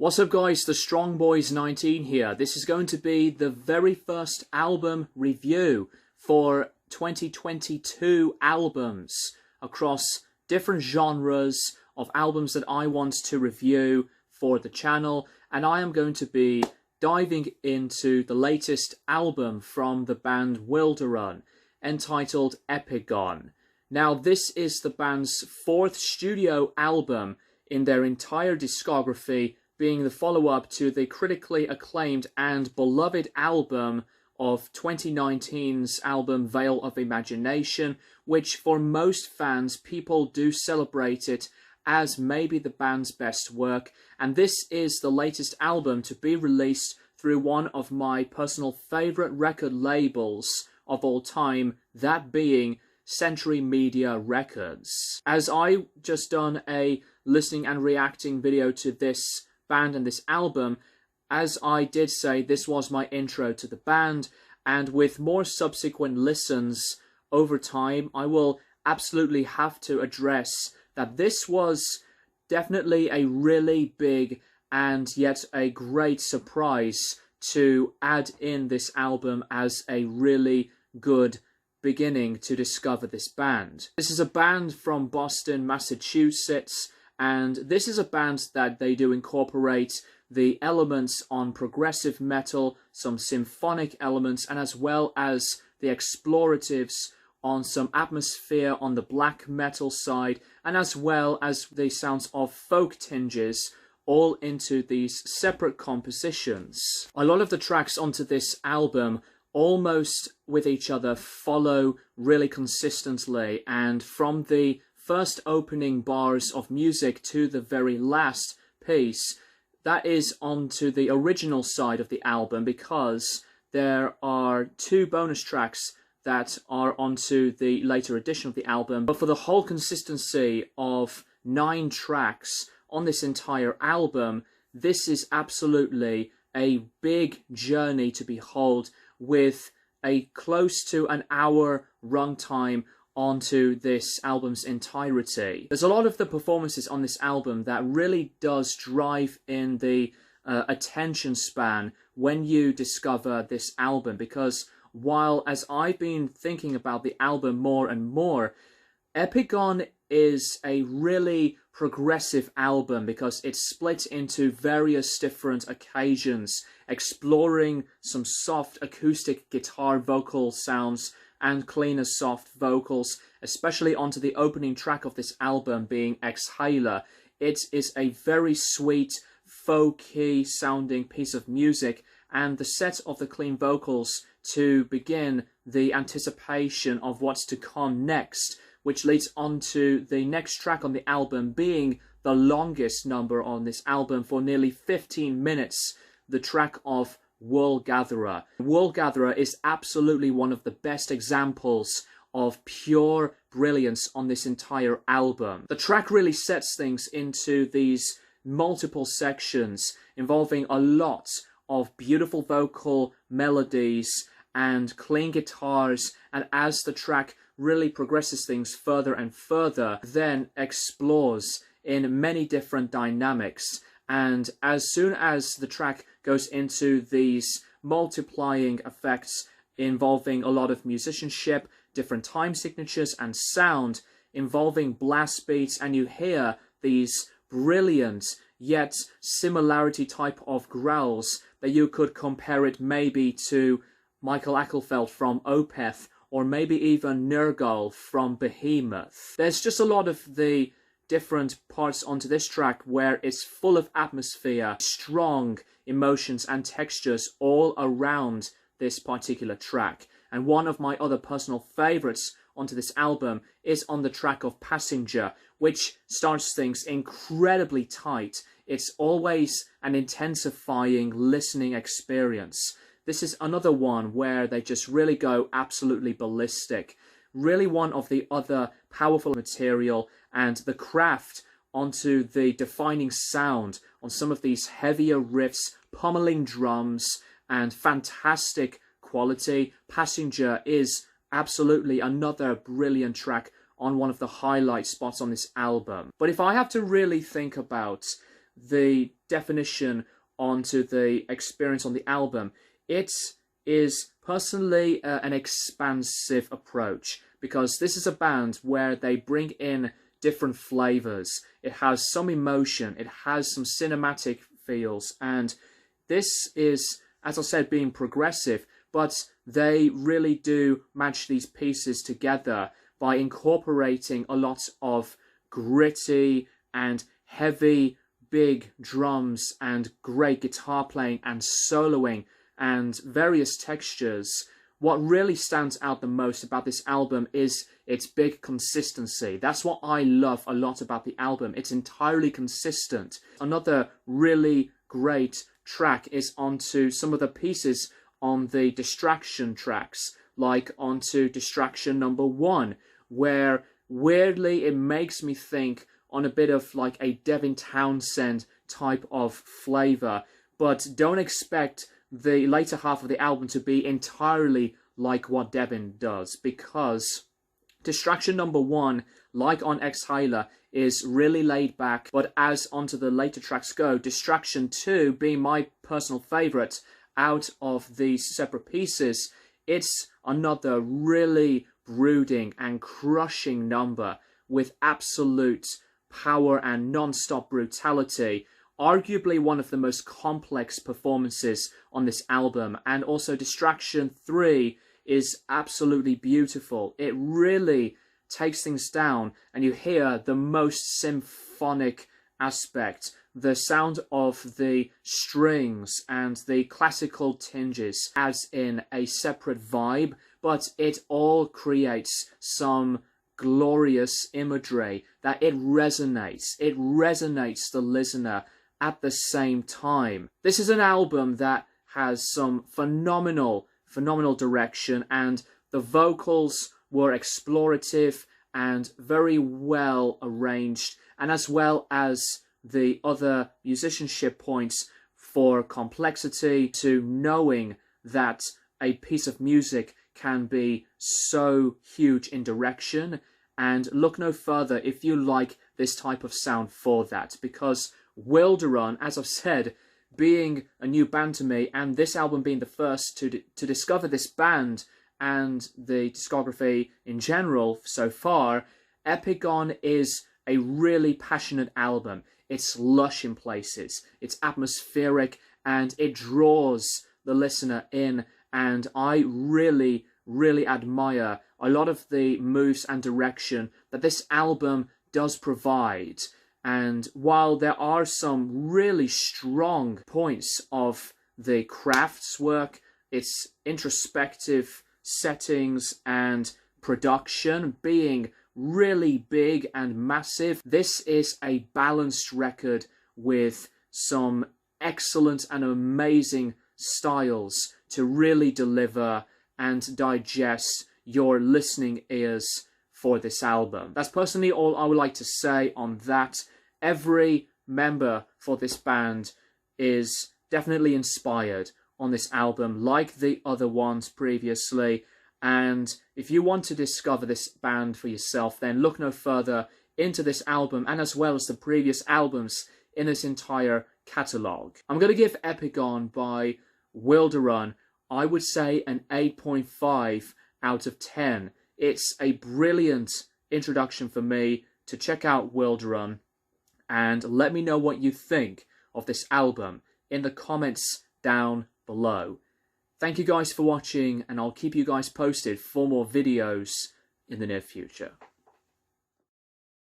What's up guys, the Strong Boys 19 here. This is going to be the very first album review for 2022 albums across different genres of albums that I want to review for the channel, and I am going to be diving into the latest album from the band Wilderun, entitled Epigone. Now this is the band's fourth studio album in their entire discography, being the follow-up to the critically acclaimed and beloved album of 2019's album Veil of Imagination, which for most fans, people do celebrate it as maybe the band's best work. And this is the latest album to be released through one of my personal favourite record labels of all time, that being Century Media Records. As I just done a listening and reacting video to this band and this album, as I did say, this was my intro to the band, and with more subsequent listens over time, I will absolutely have to address that this was definitely a really big and yet a great surprise to add in this album as a really good beginning to discover this band. This is a band from Boston, Massachusetts, and this is a band that they do incorporate the elements on progressive metal, some symphonic elements, and as well as the exploratives on some atmosphere on the black metal side, and as well as the sounds of folk tinges, all into these separate compositions. A lot of the tracks onto this album almost with each other follow really consistently, and from the first opening bars of music to the very last piece, that is onto the original side of the album, because there are two bonus tracks that are onto the later edition of the album. But for the whole consistency of 9 tracks on this entire album, this is absolutely a big journey to behold, with a close to an hour runtime onto this album's entirety. There's a lot of the performances on this album that really does drive in the attention span when you discover this album, because while as I've been thinking about the album more and more, Epigone is a really progressive album because it's split into various different occasions, exploring some soft acoustic guitar vocal sounds and cleaner soft vocals, especially onto the opening track of this album being Exhaler. It is a very sweet, folky sounding piece of music, and the set of the clean vocals to begin the anticipation of what's to come next, which leads on to the next track on the album being the longest number on this album for nearly 15 minutes, the track of Wool Gatherer. Wool Gatherer is absolutely one of the best examples of pure brilliance on this entire album. The track really sets things into these multiple sections involving a lot of beautiful vocal melodies and clean guitars, and as the track really progresses things further and further, then explores in many different dynamics. And as soon as the track goes into these multiplying effects involving a lot of musicianship, different time signatures and sound, involving blast beats, and you hear these brilliant yet similarity type of growls that you could compare it maybe to Michael Ackelfeld from Opeth, or maybe even Nergal from Behemoth. There's just a lot of the different parts onto this track where it's full of atmosphere, strong emotions and textures all around this particular track. And one of my other personal favorites onto this album is on the track of Passenger, which starts things incredibly tight. It's always an intensifying listening experience. This is another one where they just really go absolutely ballistic. Really one of the other powerful material, and the craft onto the defining sound on some of these heavier riffs, pummeling drums, and fantastic quality. Passenger is absolutely another brilliant track on one of the highlight spots on this album. But if I have to really think about the definition onto the experience on the album, it is personally an expansive approach, because this is a band where they bring in different flavors. It has some emotion, it has some cinematic feels, and this is, as I said, being progressive, but they really do match these pieces together by incorporating a lot of gritty and heavy, big drums and great guitar playing and soloing and various textures. What really stands out the most about this album is its big consistency. That's what I love a lot about the album. It's entirely consistent. Another really great track is onto some of the pieces on the distraction tracks, like onto distraction number 1, where weirdly it makes me think on a bit of like a Devin Townsend type of flavor, but don't expect the later half of the album to be entirely like what Devin does, because distraction number 1, like on Exhaler, is really laid back, but as onto the later tracks go, distraction 2 being my personal favorite out of these separate pieces, it's another really brooding and crushing number with absolute power and non-stop brutality. Arguably one of the most complex performances on this album, and also distraction 3 is absolutely beautiful. It really takes things down, and you hear the most symphonic aspect, the sound of the strings and the classical tinges as in a separate vibe, but it all creates some glorious imagery that it resonates the listener at the same time. This is an album that has some phenomenal direction, and the vocals were explorative and very well arranged, and as well as the other musicianship points for complexity to knowing that a piece of music can be so huge in direction. And look no further if you like this type of sound for that, because Wilderun, as I've said, being a new band to me, and this album being the first to discover this band and the discography in general so far, Epigone is a really passionate album. It's lush in places, it's atmospheric, and it draws the listener in, and I really admire a lot of the moves and direction that this album does provide. And while there are some really strong points of the craftswork, its introspective settings and production being really big and massive, this is a balanced record with some excellent and amazing styles to really deliver and digest your listening ears for this album. That's personally all I would like to say on that. Every member for this band is definitely inspired on this album, like the other ones previously. And if you want to discover this band for yourself, then look no further into this album, and as well as the previous albums in this entire catalogue. I'm going to give Epigone by Wilderun, I would say, an 8.5 out of 10. It's a brilliant introduction for me to check out Wilderun, and let me know what you think of this album in the comments down below. Thank you guys for watching, and I'll keep you guys posted for more videos in the near future.